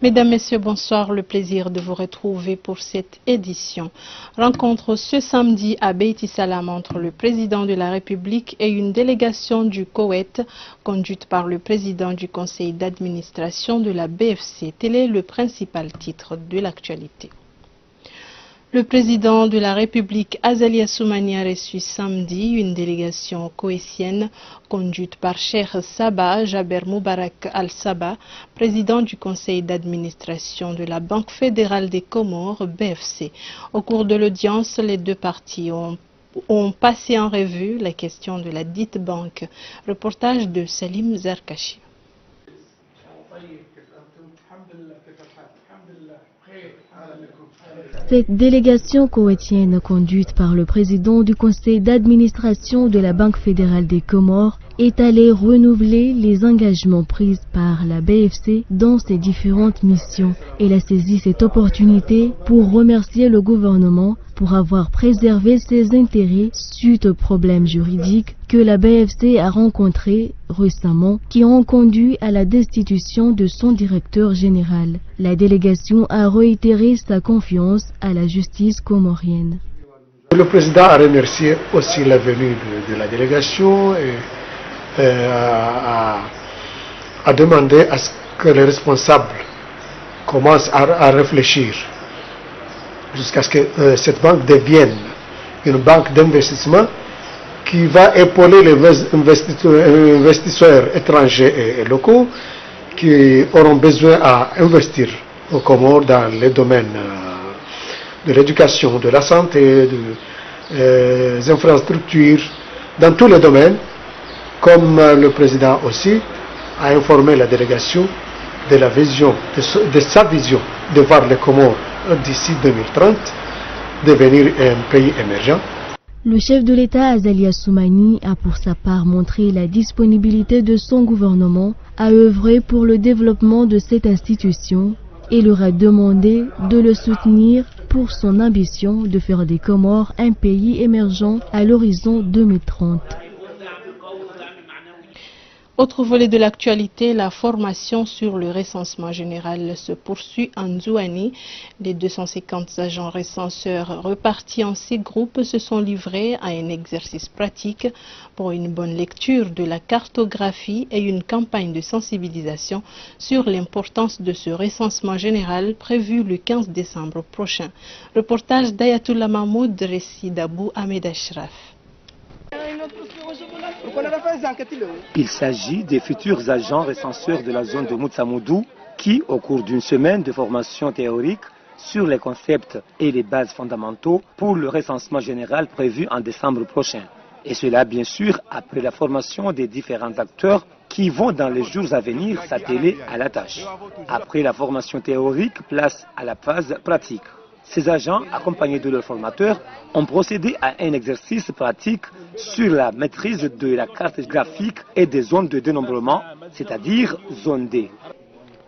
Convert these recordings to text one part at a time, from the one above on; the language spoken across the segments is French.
Mesdames, Messieurs, bonsoir. Le plaisir de vous retrouver pour cette édition. Rencontre ce samedi à Beiti Salam entre le président de la République et une délégation du Koweït conduite par le président du conseil d'administration de la BFC. Tel est le principal titre de l'actualité. Le président de la République, Azali Assoumani, a reçu samedi une délégation koweïtienne conduite par Cheikh Sabah Jaber Moubarak Al-Sabah, président du conseil d'administration de la Banque fédérale des Comores, BFC. Au cours de l'audience, les deux parties ont passé en revue la question de la dite banque. Reportage de Salim Zarkachi. Cette délégation koweïtienne conduite par le président du conseil d'administration de la Banque fédérale des Comores est allée renouveler les engagements pris par la BFC dans ses différentes missions. Elle a saisi cette opportunité pour remercier le gouvernement pour avoir préservé ses intérêts suite aux problèmes juridiques que la BFC a rencontrés récemment qui ont conduit à la destitution de son directeur général. La délégation a réitéré sa confiance à la justice comorienne. Le président a remercié aussi la venue de la délégation et a demandé à ce que les responsables commencent à réfléchir jusqu'à ce que cette banque devienne une banque d'investissement qui va épauler les investisseurs étrangers et locaux qui auront besoin à investir aux Comores dans les domaines de l'éducation, de la santé, des infrastructures, dans tous les domaines, comme le président aussi a informé la délégation de la vision, de sa vision de voir les Comores d'ici 2030 devenir un pays émergent. Le chef de l'État, Azali Assoumani, a pour sa part montré la disponibilité de son gouvernement à œuvrer pour le développement de cette institution et leur a demandé de le soutenir pour son ambition de faire des Comores un pays émergent à l'horizon 2030. Autre volet de l'actualité, la formation sur le recensement général se poursuit en Zouani. Les 250 agents recenseurs repartis en 6 groupes se sont livrés à un exercice pratique pour une bonne lecture de la cartographie et une campagne de sensibilisation sur l'importance de ce recensement général prévu le 15 décembre prochain. Reportage d'Ayatollah Mahmoud, récit d'Abou Ahmed Ashraf. Il s'agit des futurs agents recenseurs de la zone de Moutsamoudou qui, au cours d'une semaine de formation théorique sur les concepts et les bases fondamentaux pour le recensement général prévu en décembre prochain. Et cela, bien sûr, après la formation des différents acteurs qui vont dans les jours à venir s'atteler à la tâche. Après la formation théorique, place à la phase pratique. Ces agents, accompagnés de leurs formateurs, ont procédé à un exercice pratique sur la maîtrise de la carte graphique et des zones de dénombrement, c'est-à-dire zone D.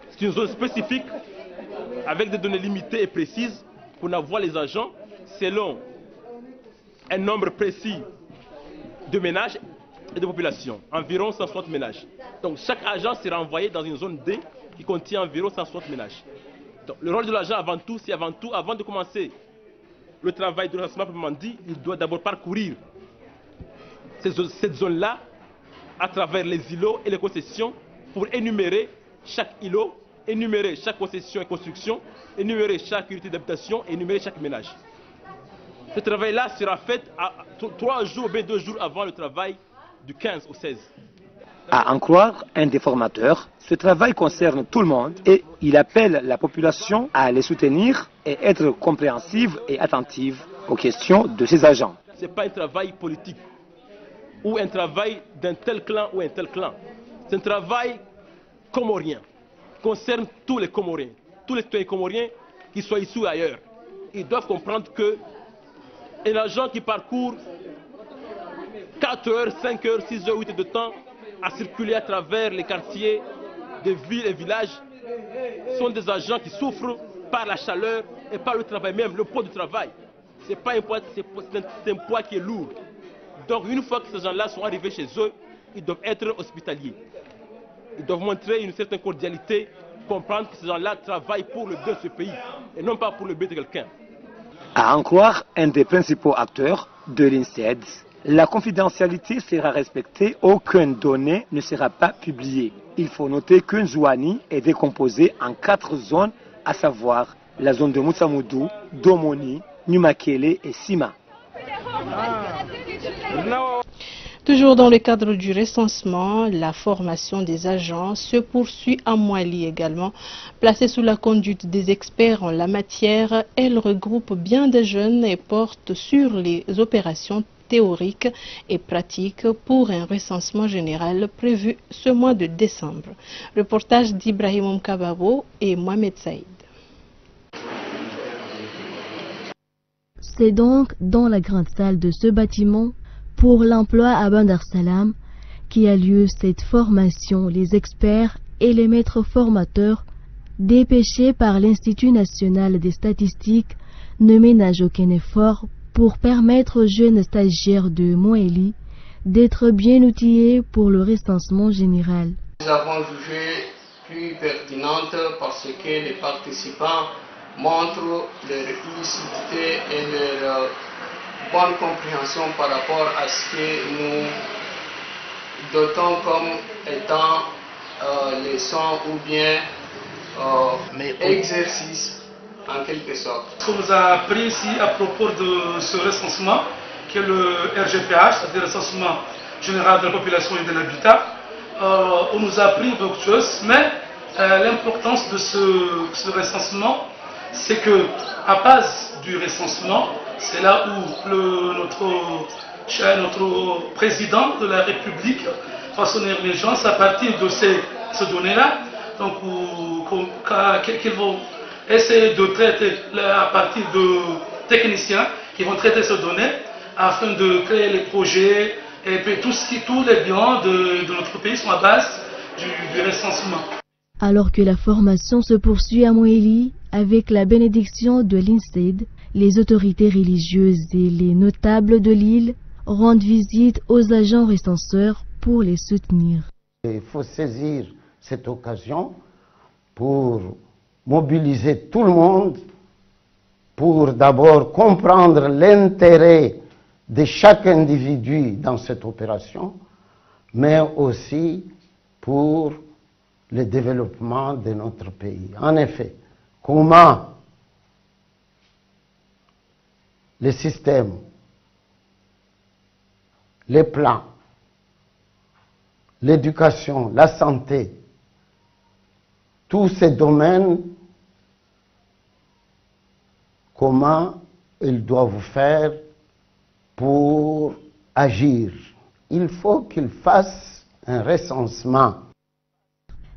C'est une zone spécifique avec des données limitées et précises pour avoir les agents selon un nombre précis de ménages et de populations, environ 160 ménages. Donc chaque agent sera envoyé dans une zone D qui contient environ 160 ménages. Donc, le rôle de l'agent avant tout, c'est avant de commencer le travail de recensement proprement dit, il doit d'abord parcourir cette zone-là à travers les îlots et les concessions pour énumérer chaque îlot, énumérer chaque concession et construction, énumérer chaque unité d'habitation, énumérer chaque ménage. Ce travail-là sera fait à 3 jours, ou 2 jours avant le travail du 15 au 16. À en croire un des formateurs, ce travail concerne tout le monde et il appelle la population à les soutenir et être compréhensive et attentive aux questions de ces agents. Ce n'est pas un travail politique ou un travail d'un tel clan ou un tel clan. C'est un travail comorien, concerne tous les Comoriens, tous les citoyens comoriens, qu'ils soient ici ou ailleurs. Ils doivent comprendre qu'un agent qui parcourt 4 heures, 5 heures, 6 heures, 8 heures de temps à circuler à travers les quartiers des villes et villages sont des agents qui souffrent par la chaleur et par le travail même, le poids du travail. C'est pas un poids, c'est un poids qui est lourd. Donc une fois que ces gens-là sont arrivés chez eux, ils doivent être hospitaliers. Ils doivent montrer une certaine cordialité comprendre que ces gens-là travaillent pour le bien de ce pays et non pas pour le bien de quelqu'un. À en croire un des principaux acteurs de l'INSEAD, la confidentialité sera respectée, aucune donnée ne sera pas publiée. Il faut noter que Nzouani est décomposé en 4 zones, à savoir la zone de Moutsamoudou, Domoni, Numakele et Sima. Toujours dans le cadre du recensement, la formation des agents se poursuit à Mouali également. Placée sous la conduite des experts en la matière, elle regroupe bien des jeunes et porte sur les opérations théoriques et pratiques pour un recensement général prévu ce mois de décembre. Reportage d'Ibrahim Kababo et Mohamed Saïd. C'est donc dans la grande salle de ce bâtiment pour l'emploi à Bandar Salam qui a lieu cette formation. Les experts et les maîtres formateurs dépêchés par l'Institut national des statistiques ne ménagent aucun effort pour permettre aux jeunes stagiaires de Mouali d'être bien outillés pour le recensement général. Nous avons jugé plus pertinente parce que les participants montrent leur lucidité et leur bonne compréhension par rapport à ce que nous dotons comme étant leçons ou bien exercices en quelque sorte. Ce qu'on nous a appris ici à propos de ce recensement, qui est le RGPH, c'est-à-dire le recensement général de la population et de l'habitat, on nous a appris beaucoup de choses, mais l'importance de ce recensement, c'est que à base du recensement, c'est là où notre président de la République va son émergence à partir de ces données-là, donc qu'ils vont essayer de traiter à partir de techniciens qui vont traiter ces données afin de créer les projets et puis tous les biens de notre pays sont à base du recensement. Alors que la formation se poursuit à Mouali avec la bénédiction de l'INSEAD, les autorités religieuses et les notables de l'île rendent visite aux agents recenseurs pour les soutenir. Il faut saisir cette occasion pour mobiliser tout le monde, pour d'abord comprendre l'intérêt de chaque individu dans cette opération, mais aussi pour le développement de notre pays. En effet, comment les systèmes, les plans, l'éducation, la santé, tous ces domaines, comment ils doivent faire pour agir. Il faut qu'ils fassent un recensement.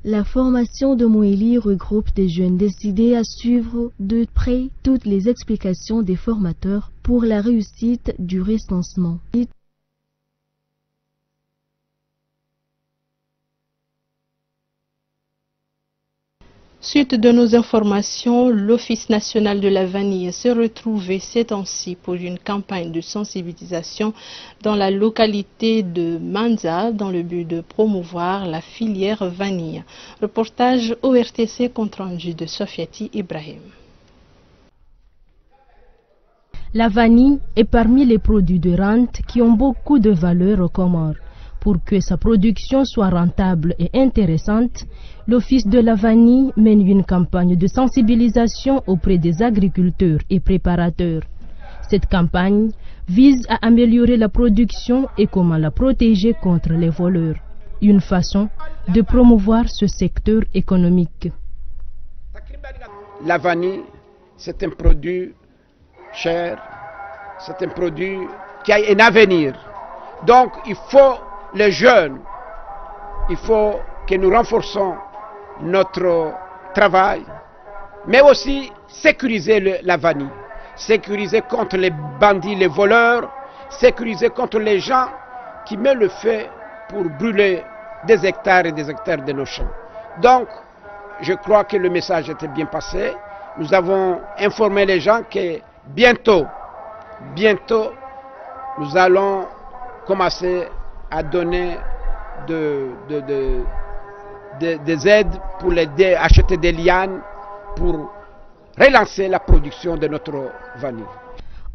La formation de Mouali regroupe des jeunes décidés à suivre de près toutes les explications des formateurs pour la réussite du recensement. Suite de nos informations, l'Office national de la vanille s'est retrouvé ces temps-ci pour une campagne de sensibilisation dans la localité de Manza dans le but de promouvoir la filière vanille. Reportage ORTC compte rendu de Sofiati Ibrahim. La vanille est parmi les produits de rente qui ont beaucoup de valeur aux Comores. Pour que sa production soit rentable et intéressante, l'Office de la vanille mène une campagne de sensibilisation auprès des agriculteurs et préparateurs. Cette campagne vise à améliorer la production et comment la protéger contre les voleurs. Une façon de promouvoir ce secteur économique. La vanille, c'est un produit cher, c'est un produit qui a un avenir. Donc il faut les jeunes, il faut que nous renforçons notre travail, mais aussi sécuriser la vanille, sécuriser contre les bandits, les voleurs, sécuriser contre les gens qui mettent le feu pour brûler des hectares et des hectares de nos champs. Donc, je crois que le message était bien passé. Nous avons informé les gens que bientôt, nous allons commencer à donner des aides pour l'aider à acheter des lianes pour relancer la production de notre vanille.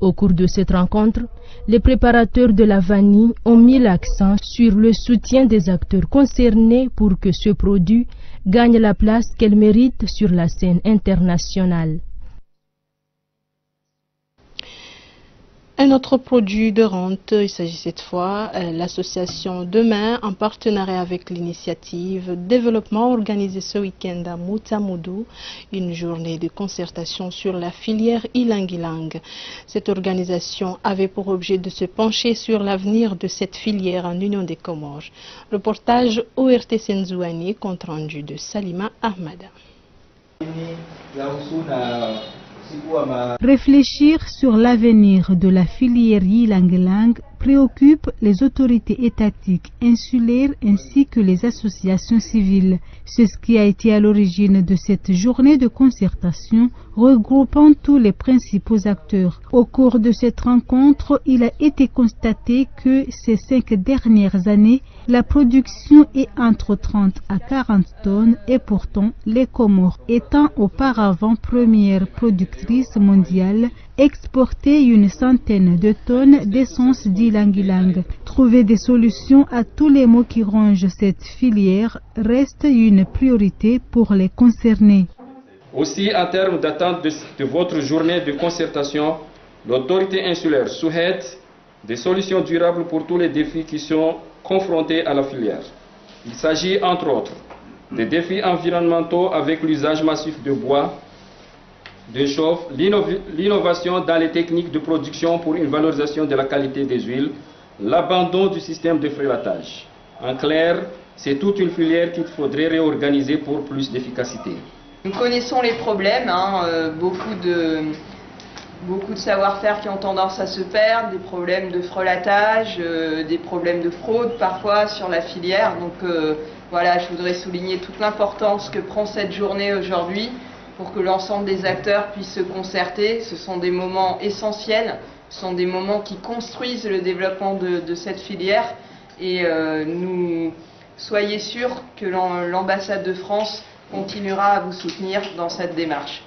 Au cours de cette rencontre, les préparateurs de la vanille ont mis l'accent sur le soutien des acteurs concernés pour que ce produit gagne la place qu'elle mérite sur la scène internationale. Un autre produit de rente, il s'agit cette fois de l'association Demain en partenariat avec l'initiative Développement organisée ce week-end à Moutsamoudou, une journée de concertation sur la filière Ilang-Ilang. Cette organisation avait pour objet de se pencher sur l'avenir de cette filière en Union des Comores. Reportage ORT Senzouani, compte rendu de Salima Ahmada. Réfléchir sur l'avenir de la filière Ilang-Ilang préoccupe les autorités étatiques insulaires ainsi que les associations civiles. C'est ce qui a été à l'origine de cette journée de concertation regroupant tous les principaux acteurs. Au cours de cette rencontre, il a été constaté que ces 5 dernières années, la production est entre 30 à 40 tonnes et pourtant les Comores, étant auparavant première productrice mondiale, exportaient une centaine de tonnes d'essence d'Ilang-Ilang. Trouver des solutions à tous les maux qui rongent cette filière reste une priorité pour les concernés. Aussi, en termes d'attente de votre journée de concertation, l'autorité insulaire souhaite des solutions durables pour tous les défis qui sont confrontés à la filière. Il s'agit entre autres des défis environnementaux avec l'usage massif de bois, de chauffe, l'innovation dans les techniques de production pour une valorisation de la qualité des huiles, l'abandon du système de frélatage. En clair, c'est toute une filière qu'il faudrait réorganiser pour plus d'efficacité. Nous connaissons les problèmes, beaucoup de savoir-faire qui ont tendance à se perdre, des problèmes de frelatage, des problèmes de fraude parfois sur la filière. Donc voilà, je voudrais souligner toute l'importance que prend cette journée aujourd'hui pour que l'ensemble des acteurs puissent se concerter. Ce sont des moments essentiels, ce sont des moments qui construisent le développement de cette filière et nous soyez sûrs que l'ambassade de France continuera à vous soutenir dans cette démarche.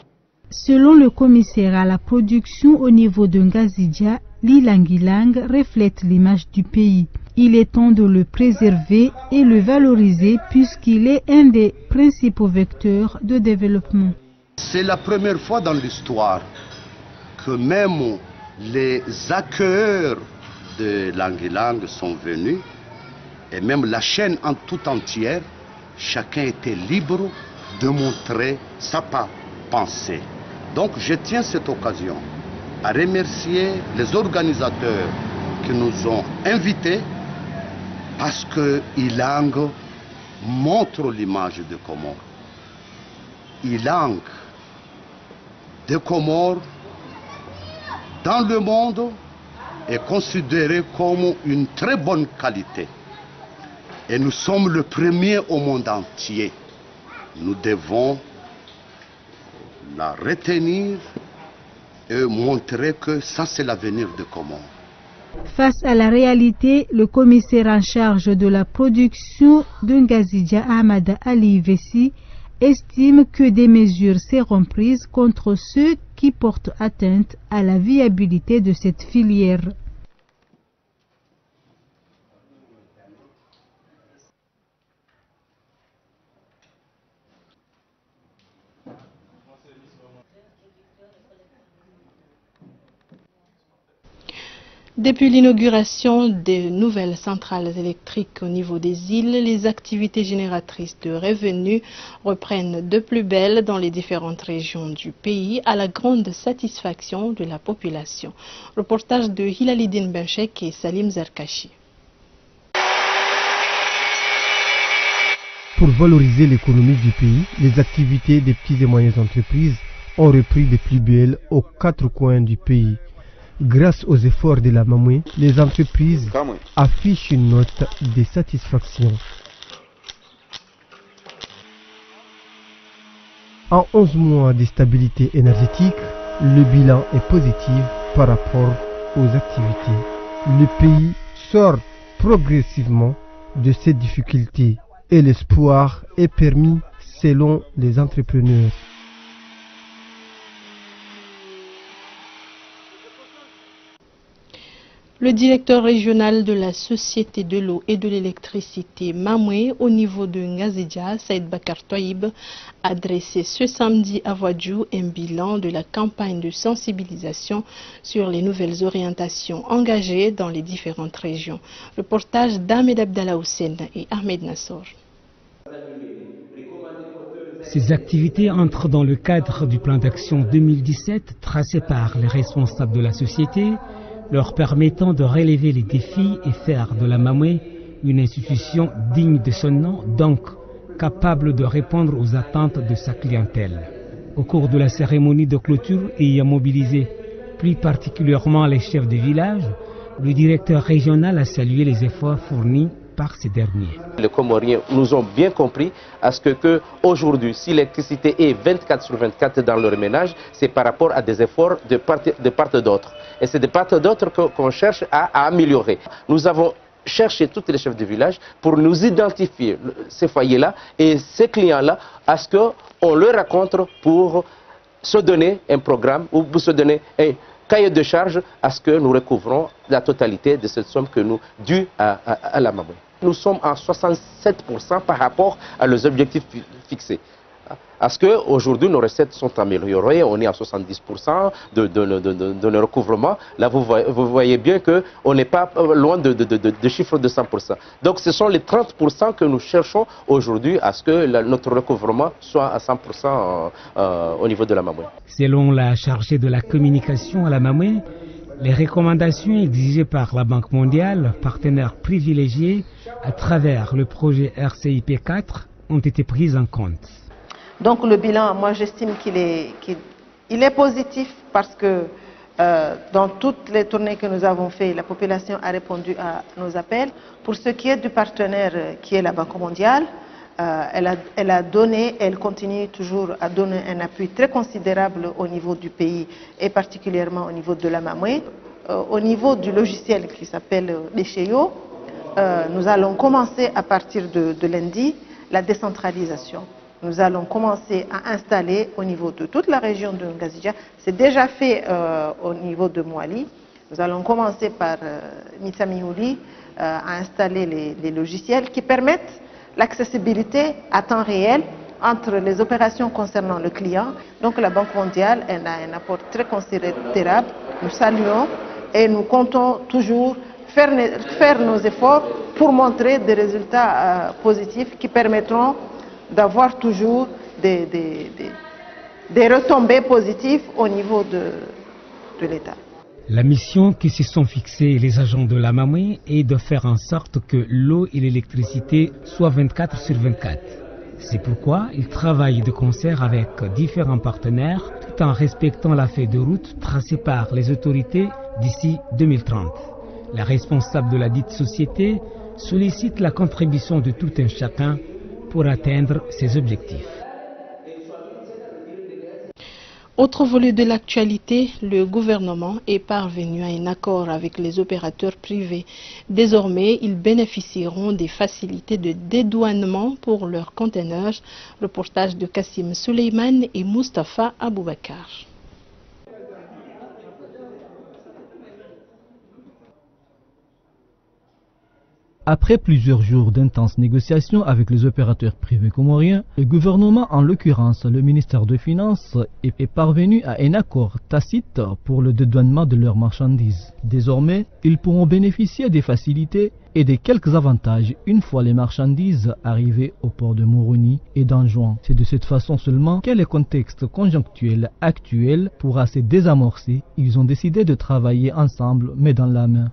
Selon le commissaire à la production au niveau de Ngazidja, l'Ilang-Ilang reflète l'image du pays. Il est temps de le préserver et le valoriser puisqu'il est un des principaux vecteurs de développement. C'est la première fois dans l'histoire que même les accueilleurs de Ilang-Ilang sont venus et même la chaîne en tout entière, chacun était libre de montrer sa pensée. Donc je tiens cette occasion à remercier les organisateurs qui nous ont invités parce que Ilang montre l'image de Comores. Ilang de Comores dans le monde est considéré comme une très bonne qualité. Et nous sommes le premier au monde entier. Nous devons la retenir et montrer que ça c'est l'avenir de Comores. Face à la réalité, le commissaire en charge de la production de Ngazidja, Ahmad Ali Vessi, estime que des mesures seront prises contre ceux qui portent atteinte à la viabilité de cette filière. Depuis l'inauguration des nouvelles centrales électriques au niveau des îles, les activités génératrices de revenus reprennent de plus belle dans les différentes régions du pays à la grande satisfaction de la population. Reportage de Hilalidine Benchek et Salim Zarkachi. Pour valoriser l'économie du pays, les activités des petites et moyennes entreprises ont repris de plus belle aux 4 coins du pays. Grâce aux efforts de la Mamoué, les entreprises affichent une note de satisfaction. En 11 mois de stabilité énergétique, le bilan est positif par rapport aux activités. Le pays sort progressivement de ces difficultés. et l'espoir est permis selon les entrepreneurs. Le directeur régional de la Société de l'eau et de l'électricité Mamoué au niveau de Ngazidja, Saïd Bakar Toïb, a dressé ce samedi à Wadjou un bilan de la campagne de sensibilisation sur les nouvelles orientations engagées dans les différentes régions. Reportage d'Ahmed Abdallah Hussein et Ahmed Nassor. Ces activités entrent dans le cadre du plan d'action 2017 tracé par les responsables de la société, leur permettant de relever les défis et faire de la Mamoué une institution digne de son nom, donc capable de répondre aux attentes de sa clientèle. Au cours de la cérémonie de clôture ayant mobilisé plus particulièrement les chefs de village, le directeur régional a salué les efforts fournis par ces derniers. Les Comoriens nous ont bien compris à ce que aujourd'hui, si l'électricité est 24 sur 24 dans leur ménage, c'est par rapport à des efforts de part et d'autre. Et c'est de part et d'autre qu'on cherche à améliorer. Nous avons cherché tous les chefs de village pour nous identifier ces foyers-là et ces clients-là à ce qu'on leur raconte pour se donner un programme ou pour se donner un cahier de charge à ce que nous recouvrons la totalité de cette somme que nous due à la Mamoué. Nous sommes à 67% par rapport à leurs objectifs fixés. Parce qu'aujourd'hui, nos recettes sont améliorées, on est à 70% de recouvrement. Là, vous voyez bien qu'on n'est pas loin de chiffres de 100%. Donc, ce sont les 30% que nous cherchons aujourd'hui à ce que notre recouvrement soit à 100% au niveau de la Mamoué. Selon la chargée de la communication à la Mamoué, les recommandations exigées par la Banque mondiale, partenaire privilégié à travers le projet RCIP 4, ont été prises en compte. Donc le bilan, moi j'estime qu'il est positif parce que dans toutes les tournées que nous avons faites, la population a répondu à nos appels. Pour ce qui est du partenaire qui est la Banque mondiale, elle a donné, elle continue toujours à donner un appui très considérable au niveau du pays et particulièrement au niveau de la Mamoué. Au niveau du logiciel qui s'appelle l'Echeo, nous allons commencer à partir de lundi la décentralisation. Nous allons commencer à installer au niveau de toute la région de Ngazidja. C'est déjà fait au niveau de Mouali. Nous allons commencer par Mitsamiouli à installer les logiciels qui permettent l'accessibilité à temps réel entre les opérations concernant le client. Donc la Banque mondiale a un apport très considérable. Nous saluons et nous comptons toujours faire nos efforts pour montrer des résultats positifs qui permettront d'avoir toujours des retombées positives au niveau de l'État. La mission que se sont fixés les agents de la Mamoué est de faire en sorte que l'eau et l'électricité soient 24 sur 24. C'est pourquoi ils travaillent de concert avec différents partenaires tout en respectant la feuille de route tracée par les autorités d'ici 2030. La responsable de la dite société sollicite la contribution de tout un chacun pour atteindre ses objectifs. Autre volet de l'actualité, le gouvernement est parvenu à un accord avec les opérateurs privés. Désormais, ils bénéficieront des facilités de dédouanement pour leurs conteneurs. Reportage de Kassim Suleiman et Mustafa Aboubakar. Après plusieurs jours d'intenses négociations avec les opérateurs privés comoriens, le gouvernement, en l'occurrence le ministère des Finances, est parvenu à un accord tacite pour le dédouanement de leurs marchandises. Désormais, ils pourront bénéficier des facilités et de quelques avantages une fois les marchandises arrivées au port de Moroni et d'Anjouan. C'est de cette façon seulement que le contexte conjoncturel actuel pourra se désamorcer. Ils ont décidé de travailler ensemble, mais dans la main.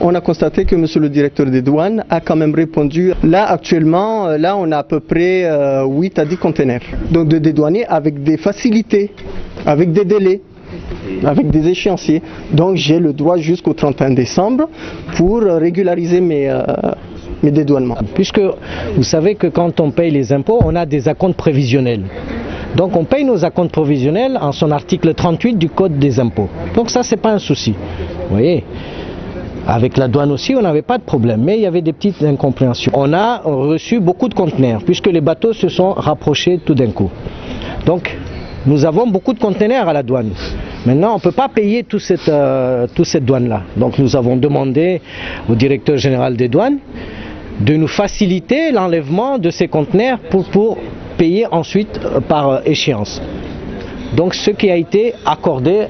On a constaté que monsieur le directeur des douanes a quand même répondu. Là, actuellement, on a à peu près 8 à 10 conteneurs. Donc de dédouaner avec des facilités, avec des délais, avec des échéanciers. Donc j'ai le droit jusqu'au 31 décembre pour régulariser mes dédouanements. Puisque vous savez que quand on paye les impôts, on a des acomptes prévisionnels. Donc on paye nos acomptes prévisionnels en son article 38 du Code des impôts. Donc ça, c'est pas un souci. Vous voyez ? Avec la douane aussi, on n'avait pas de problème, mais il y avait des petites incompréhensions. On a reçu beaucoup de conteneurs, puisque les bateaux se sont rapprochés tout d'un coup. Donc, nous avons beaucoup de conteneurs à la douane. Maintenant, on ne peut pas payer toute cette douane-là. Donc, nous avons demandé au directeur général des douanes de nous faciliter l'enlèvement de ces conteneurs pour payer ensuite par échéance. Donc ce qui a été accordé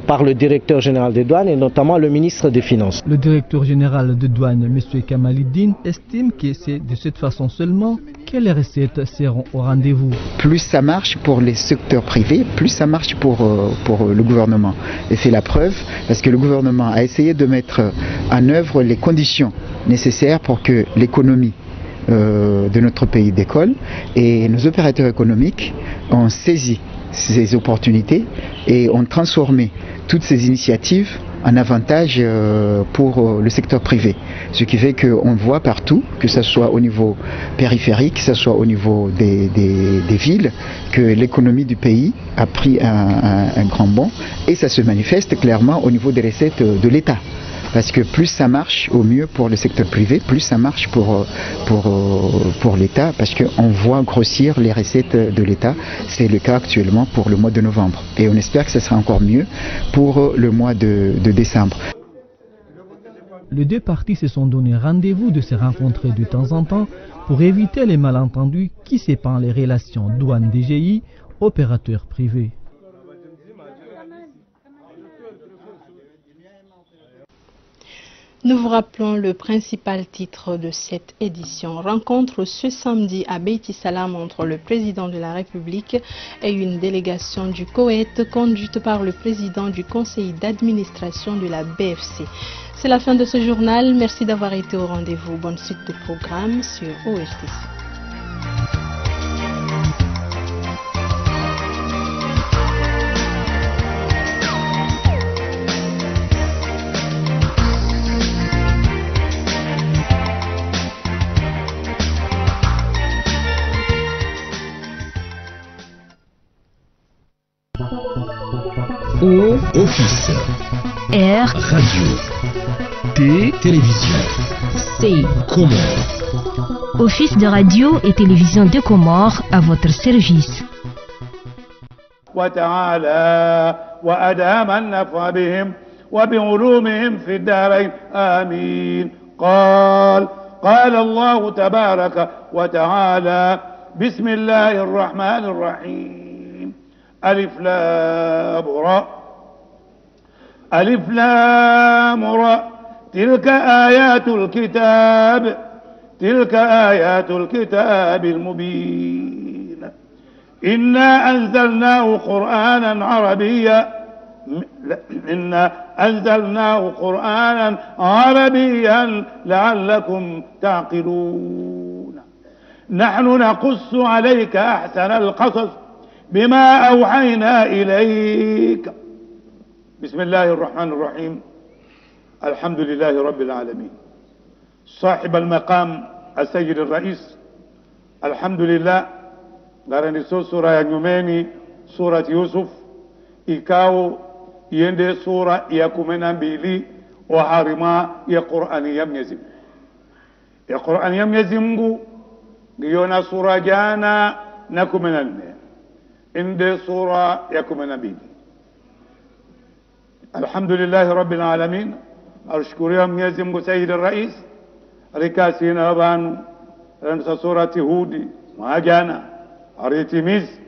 par le directeur général des douanes et notamment le ministre des Finances. Le directeur général de douane, M. Kamaliddin, estime que c'est de cette façon seulement que les recettes seront au rendez-vous. Plus ça marche pour les secteurs privés, plus ça marche pour le gouvernement. Et c'est la preuve parce que le gouvernement a essayé de mettre en œuvre les conditions nécessaires pour que l'économie de notre pays décolle, et nos opérateurs économiques ont saisi ces opportunités et ont transformé toutes ces initiatives en avantage pour le secteur privé. Ce qui fait qu'on voit partout, que ce soit au niveau périphérique, que ce soit au niveau des villes, que l'économie du pays a pris un grand bond, et ça se manifeste clairement au niveau des recettes de l'État. Parce que plus ça marche, au mieux pour le secteur privé, plus ça marche pour l'État, parce qu'on voit grossir les recettes de l'État. C'est le cas actuellement pour le mois de novembre. Et on espère que ce sera encore mieux pour le mois de décembre. Les deux parties se sont donné rendez-vous de se rencontrer de temps en temps pour éviter les malentendus qui séparent les relations douane-DGI, opérateurs privés. Nous vous rappelons le principal titre de cette édition. Rencontre ce samedi à Beiti Salam entre le président de la République et une délégation du Koweït conduite par le président du conseil d'administration de la BFC. C'est la fin de ce journal. Merci d'avoir été au rendez-vous. Bonne suite de programme sur ORTC. O, office. R, radio. T, télévision. C, Comores. Office de radio et télévision de Comores à votre service. وتعالى وأدام النفع بهم وبعلومهم في الدارين آمين. قال الله تبارك وتعالى بسم الله الرحمن الرحيم ألف لام را ألف لام را تلك آيات الكتاب المبين إنا أنزلناه قرآنا عربيا لعلكم تعقلون. نحن نقص عليك أحسن القصص بما أوحينا إليك. بسم الله الرحمن الرحيم. الحمد لله رب العالمين صاحب المقام السيد الرئيس. الحمد لله غارني سورة يا نيوميني سورة يوسف إكاو يندي سورة يكمنا بيلي وحارما يا قرآن يميزم يونا سورة جانا نكمنا إندي سورة يكمنا بيلي. الحمد لله رب العالمين. أشكر يوم يزم سيد الرئيس ركاسينا بانو رنسا سورة هودي ما جانا أريتميز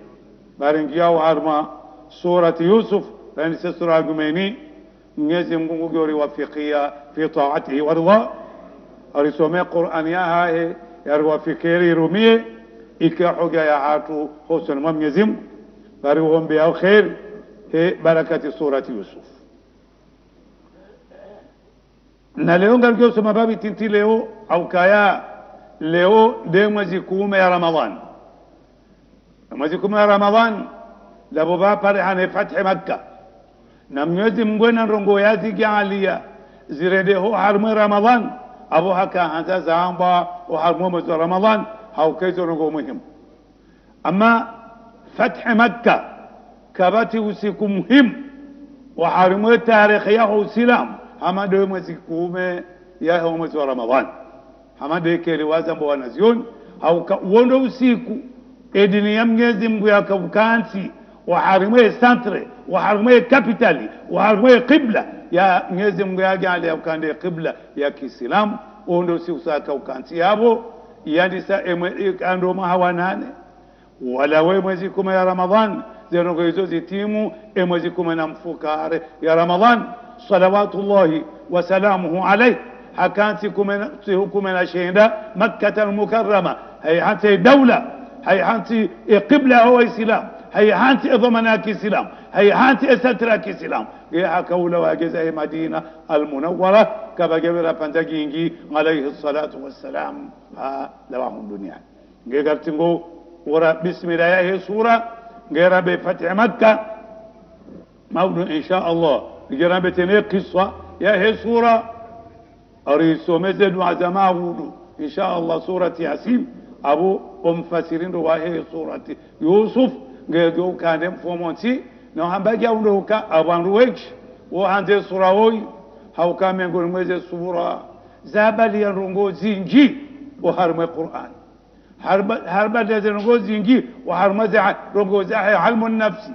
بارنجياو عرما سورة يوسف رنسا سورة جميني يزم قنقوري وفقية في طاعته ورضا أرسومي قرآنيا هاي يروا فكيري رومي إكا حقا يعاتو حسن مم يزم باريوهم بياو خير هي بركة سورة يوسف. na leo ngalgeo soma babi tinti leo au kaya leo de mwezi 10 ya Ramadhan. Mwezi 10 ya Ramadhan labo ba pare hane fathi Makkah na mwezi mgwena rongo yazi jaalia zirede ho harmu Ramadhan abu haka hanza zamba wa harmu mwezi Ramadhan hau kaizo rongo muhim. Ama fathi Makkah kabati usiku muhim wa harmu tarikh yahu silam hamade mwezi kume ya mwezi wa Ramadhan hamade kele wazambo wanazioni au uondo usiku edini ya Mwenyezi Mungu yakaukanti waharimwe centre waharimwe capitali waharimwe qibla ya Mwenyezi Mungu yajali yakande qibla ya Kiislamu ondo usiku saka ukanti yabo yandisa ando mahawanane wala we mwezi kume ya Ramadhan zero hizo zitimu mwezi kume na mfukare ya Ramadhan salawatullahi wa salamuhu alayhi hakanti kume na shenda Makkah al-Mukarrama hay hata dawla hay hanti qibla هو اسلام hay hanti ضمناك اسلام hay hanti سترك اسلام يا كولا واجزه مدينه المنوره كما جبر بنتاجينجي عليه الصلاه والسلام دوام الدنيا غيرتنغو ورا بسم الله هي سوره غير بفتح مكه موضوع ان شاء الله غير بتني قصه يا هي سوره اريسو مزد وعزماود ان شاء الله سوره ياسين ابو مفسرين روايه سوره يوسف غيرو كان فومونتي no hambaja undoka abanruwej wo hande surawoy hawka mengol mweze sura zabali ya rongo zingi wo harma Qur'an harba de rongo zingi wo harma za rongo za ilmu nafsi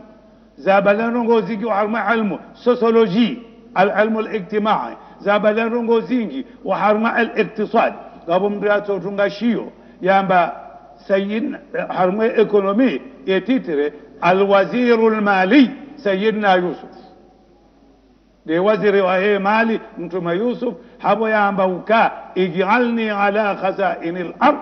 zabali rongo zingi wo harma ilmu sociology العلم الاجتماعي zabali rongo zingi wo harma al-iqtisad gabum drato tunga shio yamba sayin harma economy etitre الوزير المالي سيدنا يوسف دي وزير وهي مالي انتم يوسف حبوا يامبوكا اجعلني على خزائن الارض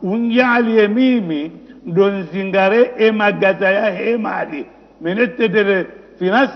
ونجعل يميمي دون زنغاري اما غزايا هي مالي من التدر في ناس